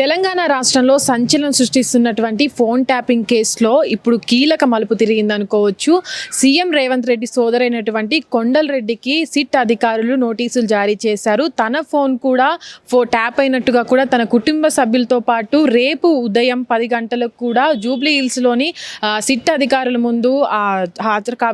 తెలంగాణ రాష్ట్రంలో సంచలనం సృష్టిస్తున్నటువంటి phone tapping కేసులో ఇప్పుడు కీలక మలుపు తిరిగిందనుకోవచ్చు. సీఎం రేవంత్ రెడ్డి సోదరైనటువంటి కొండల్ రెడ్డికి సిట్ అధికారులు నోటీసులు జారీ చేశారు. తన ఫోన్ కూడా ట్యాప్ అయినట్టుగా కూడా తన కుటుంబ సభ్యులతో పాటు రేపు ఉదయం 10 గంటలకు కూడా జూబ్లీ హిల్స్లోని సిట్ అధికారుల ముందు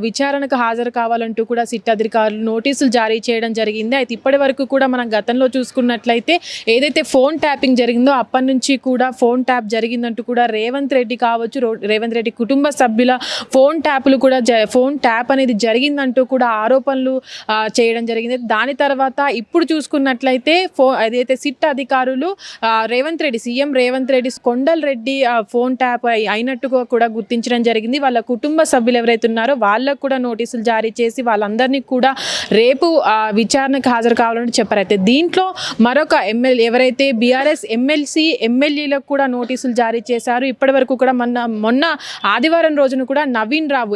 విచారణకు హాజరు కావాలంటూ కూడా సిట్ అధికారులు నోటీసులు జారీ చేయడం జరిగింది. అయితే ఇప్పటి వరకు కూడా మనం గతంలో చూసుకున్నట్లయితే ఏదైతే ఫోన్ ట్యాపింగ్ జరిగిందో అప్పటి నుంచి కూడా ఫోన్ ట్యాప్ జరిగిందంటూ కూడా రేవంత్ రెడ్డి కావచ్చు, రేవంత్ రెడ్డి కుటుంబ సభ్యుల ఫోన్ ట్యాప్ అనేది జరిగిందంటూ కూడా ఆరోపణలు చేయడం జరిగింది. దాని తర్వాత ఇప్పుడు చూసుకున్నట్లయితే ఏదైతే సిట్ అధికారులు CM Revanth Reddy Kondal Reddy phone tap అయినట్టుగా కూడా గుర్తించడం జరిగింది. వాళ్ళ కుటుంబ సభ్యులు ఎవరైతే ఉన్నారో వాళ్ళకు కూడా నోటీసులు జారీ చేసి వాళ్ళందరినీ కూడా రేపు విచారణకు హాజరు కావాలని చెప్పారు. అయితే దీంట్లో మరొక ఎమ్మెల్యే ఎవరైతే బీఆర్ఎస్ ఎమ్మెల్యేలకు కూడా నోటీసులు జారీ చేశారు. ఇప్పటి వరకు కూడా మొన్న ఆదివారం రోజున కూడా నవీన్ రావు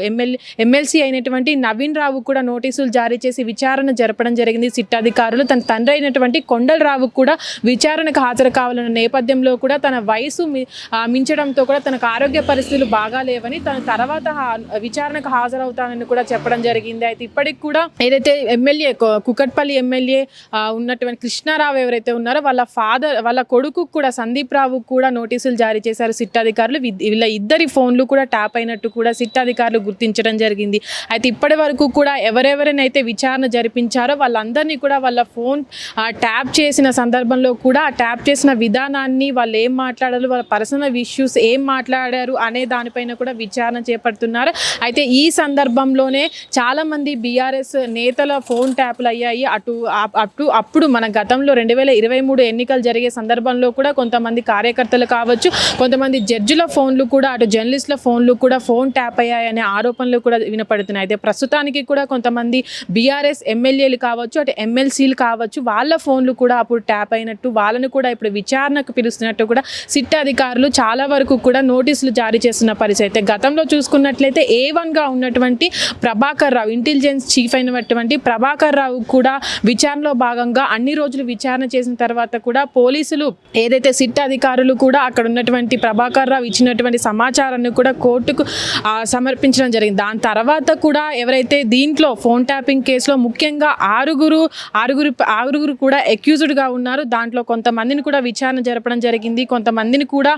ఎమ్మెల్సీ అయినటువంటి నవీన్ రావు కూడా నోటీసులు జారీ చేసి విచారణ జరపడం జరిగింది. సిట్ అధికారులు తన తండ్రి అయినటువంటి కొండల్ రావు కూడా విచారణకు హాజరు కావాలన్న నేపథ్యంలో కూడా తన వయసు మించడంతో కూడా తనకు ఆరోగ్య పరిస్థితులు బాగా లేవని తన తర్వాత విచారణకు హాజరవుతానని కూడా చెప్పడం జరిగింది. అయితే ఇప్పటికి కూడా ఏదైతే కుకట్పల్లి ఎమ్మెల్యే ఉన్నటువంటి కృష్ణారావు ఎవరైతే ఉన్నారో వాళ్ళ కొడుకు కూడా సందీప్ రావు కూడా నోటీసులు జారీ చేశారు సిట్ అధికారులు. వీళ్ళ ఇద్దరి ఫోన్లు కూడా ట్యాప్ అయినట్టు కూడా సిట్ అధికారులు గుర్తించడం జరిగింది. అయితే ఇప్పటి వరకు కూడా ఎవరెవరినైతే విచారణ జరిపించారో వాళ్ళందరినీ కూడా వాళ్ళ ఫోన్ ట్యాప్ చేసిన సందర్భంలో కూడా ఆ ట్యాప్ చేసిన విధానాన్ని వాళ్ళు ఏం మాట్లాడారు, వాళ్ళ పర్సనల్ ఇష్యూస్ ఏం మాట్లాడారు అనే దానిపైన కూడా విచారణ చేపడుతున్నారు. అయితే ఈ సందర్భంలోనే చాలామంది బీఆర్ఎస్ నేతల ఫోన్ ట్యాప్లు అయ్యాయి. అప్పుడు మన గతంలో 2023 ఎన్నికలు జరిగే సందర్భంలో కూడా కొంతమంది కార్యకర్తలు కావచ్చు, కొంతమంది జడ్జిల ఫోన్లు కూడా అటు జర్నలిస్టుల ఫోన్లు కూడా ఫోన్ ట్యాప్ అయ్యాయనే ఆరోపణలు కూడా వినపడుతున్నాయి. అయితే ప్రస్తుతానికి కూడా కొంతమంది బీఆర్ఎస్ ఎమ్మెల్యేలు కావచ్చు, అటు ఎమ్మెల్సీలు కావచ్చు, వాళ్ళ ఫోన్లు కూడా అప్పుడు ట్యాప్ అయినట్టు వాళ్ళను కూడా ఇప్పుడు విచారణకు పిలుస్తున్నట్టు కూడా సిట్ అధికారులు చాలా వరకు కూడా నోటీసులు జారీ చేస్తున్న పరిస్థితి. అయితే గతంలో చూసుకున్నట్లయితే A1గా ఉన్నటువంటి ప్రభాకర్ రావు, ఇంటెలిజెన్స్ చీఫ్ అయినటువంటి ప్రభాకర్ రావు కూడా విచారణలో భాగంగా అన్ని రోజులు విచారణ చేసిన తర్వాత కూడా పోలీసులు ఏదైతే సిట్ అధికారులు కూడా అక్కడ ఉన్నటువంటి ప్రభాకర్ రావు ఇచ్చినటువంటి సమాచారాన్ని కూడా కోర్టుకు సమర్పించడం జరిగింది. దాని తర్వాత కూడా ఎవరైతే దీంట్లో ఫోన్ ట్యాపింగ్ కేసులో ముఖ్యంగా ఆరుగురు కూడా అక్యూజ్డ్గా ఉన్నారు. దాంట్లో కొంతమందిని కూడా విచారణ జరపడం జరిగింది. కొంతమందిని కూడా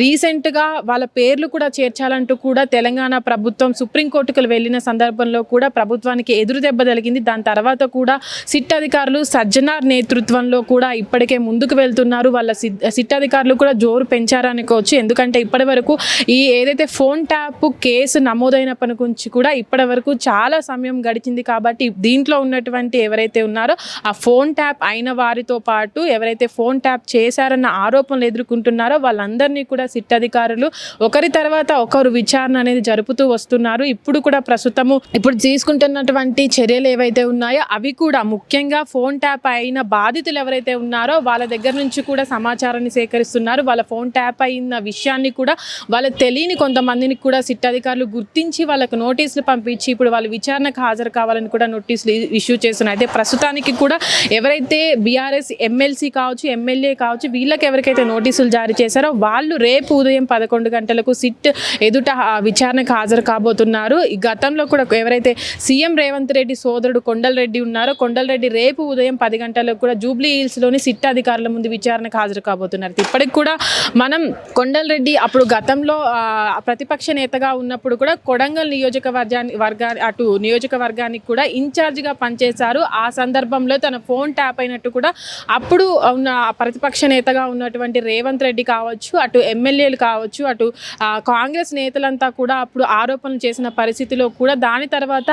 రీసెంట్గా వాళ్ళ పేర్లు కూడా చేర్చాలంటూ కూడా తెలంగాణ ప్రభుత్వం సుప్రీంకోర్టుకు వెళ్ళిన సందర్భంలో కూడా ప్రభుత్వానికి ఎదురు దెబ్బ తగిలింది. దాని తర్వాత కూడా సిట్ అధికారులు సజ్జనార్ నేతృత్వంలో కూడా ఇప్పటికే ముందుకు వెళ్తున్నారు. వాళ్ళ సిట్ అధికారులు కూడా జోరు పెంచారనుకోవచ్చు. ఎందుకంటే ఇప్పటి వరకు ఈ ఏదైతే ఫోన్ ట్యాప్ కేసు నమోదైనప్పటి నుంచి కూడా ఇప్పటి వరకు చాలా సమయం గడిచింది. కాబట్టి దీంట్లో ఉన్నటువంటి ఎవరైతే ఉన్నారో ఆ ఫోన్ ట్యాప్ అయిన వారితో పాటు ఎవరైతే ఫోన్ ట్యాప్ చేశారన్న ఆరోపణలు ఎదుర్కొంటున్నారో వాళ్ళందరినీ కూడా సిట్ అధికారులు ఒకరి తర్వాత ఒకరు విచారణ అనేది జరుపుతూ వస్తున్నారు. ఇప్పుడు కూడా ఇప్పుడు తీసుకుంటున్నటువంటి చర్యలు ఏవైతే ఉన్నాయో అవి కూడా ముఖ్యంగా ఫోన్ ట్యాప్ అయిన బాధితులు ఎవరైతే ఉన్నారో వాళ్ళ దగ్గర నుంచి కూడా సమాచారాన్ని సేకరిస్తున్నారు. వాళ్ళ ఫోన్ ట్యాప్ అయిన విషయాన్ని కూడా వాళ్ళకి తెలియని కొంతమందిని కూడా సిట్ అధికారులు గుర్తించి వాళ్ళకు నోటీసులు పంపించి ఇప్పుడు వాళ్ళు విచారణకు హాజరు కావాలని కూడా నోటీసులు ఇష్యూ చేస్తున్నారు. అయితే ప్రస్తుతానికి కూడా ఎవరైతే బీఆర్ఎస్ ఎమ్మెల్సీ కావచ్చు, ఎమ్మెల్యే కావచ్చు, వీళ్ళకి ఎవరికైతే నోటీసులు జారీ చేశారో వాళ్ళు రేపు ఉదయం 11 గంటలకు సిట్ ఎదుట విచారణకు హాజరు కాబోతున్నారు. ఈ గతంలో కూడా ఎవరైతే సీఎం రేవంత్ రెడ్డి సోదరుడు కొండల్ రెడ్డి ఉన్నారో కొండల్ రెడ్డి రేపు ఉదయం 10 గంటలకు కూడా జూబ్లీ హిల్స్లోని సిట్ అధికారుల ముందు విచారణకు హాజరు కాబోతున్నారు. ఇప్పటికి కూడా మనం కొండల్ రెడ్డి అప్పుడు గతంలో ప్రతిపక్ష నేతగా ఉన్నప్పుడు కూడా కొడంగల్ నియోజకవర్గానికి కూడా ఇన్ఛార్జిగా పనిచేశారు. ఆ సందర్భంలో తన ఫోన్ ట్యాప్ అయినట్టు కూడా అప్పుడు ఉన్న ప్రతిపక్ష నేతగా ఉన్నటువంటి రేవంత్ రెడ్డి కావచ్చు, అటు ఎమ్మెల్యేలు కావచ్చు, అటు కాంగ్రెస్ నేతలంతా కూడా అప్పుడు ఆరోపణలు చేసిన పరిస్థితిలో కూడా దాని తర్వాత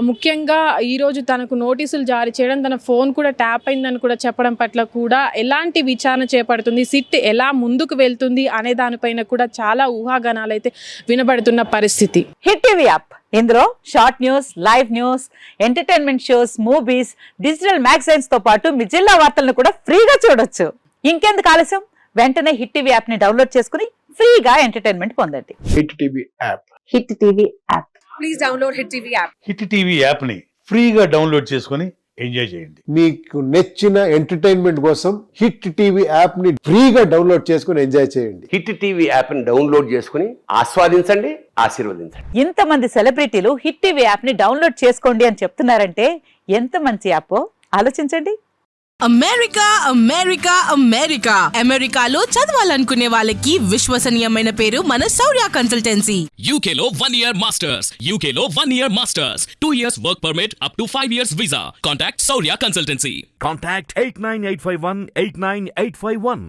ముఖ్యంగా ఈరోజు తనకు నోటీసులు జారీ చేయడం, తన ఫోన్ కూడా ట్యాప్ అయిందని కూడా చెప్పడం పట్ల కూడా ఎలాంటి విచారణ చేపడుతుంది, సిట్ ఎలా ముందుకు వెళ్తుంది అనే దానిపైన కూడా చాలా ఊహాగానాలు అయితే వినబడుతున్న పరిస్థితి. హిట్ టీవీ యాప్, ఇందులో short news, live news, entertainment shows, movies, digital magazines తో పాటు మీ జిల్లా వార్తలను కూడా ఫ్రీగా చూడొచ్చు. ఇంకెందుకు ఆలస్యం, వెంటనే హిట్ టీవీ యాప్ ని డౌన్లోడ్ చేసుకుని ఫ్రీగా ఎంటర్టైన్మెంట్ పొందండి. Hit TV app. Hit TV app. Please download hit TV app. Hit TV app ని ఫ్రీగా డౌన్లోడ్ చేసుకొని ఎంజాయ్ చేయండి. మీకు నచ్చిన ఎంటర్టైన్మెంట్ కోసం హిట్ టీవీ యాప్ ని ఫ్రీగా డౌన్లోడ్ చేసుకుని ఎంజాయ్ చేయండి. హిట్ టీవీ యాప్ని డౌన్లోడ్ చేసుకుని ఆస్వాదించండి, ఆశీర్వదించండి. ఇంతమంది సెలబ్రిటీలు హిట్ టీవీ యాప్ ని డౌన్లోడ్ చేసుకోండి అని చెప్తున్నారంటే ఎంత మంచి యాప్ ఆలోచించండి. అమెరికా అమెరికా అమెరికా అమెరికాలో చదవాలనుకునే వాళ్ళకి విశ్వసనీయమైన పేరు మన శౌర్య కన్సల్టెన్సీ. UK లో 1 year masters. UK లో 1 year masters. 2 years work permit up to 5 years visa. Contact Saurya Consultancy. Contact 89851 89851.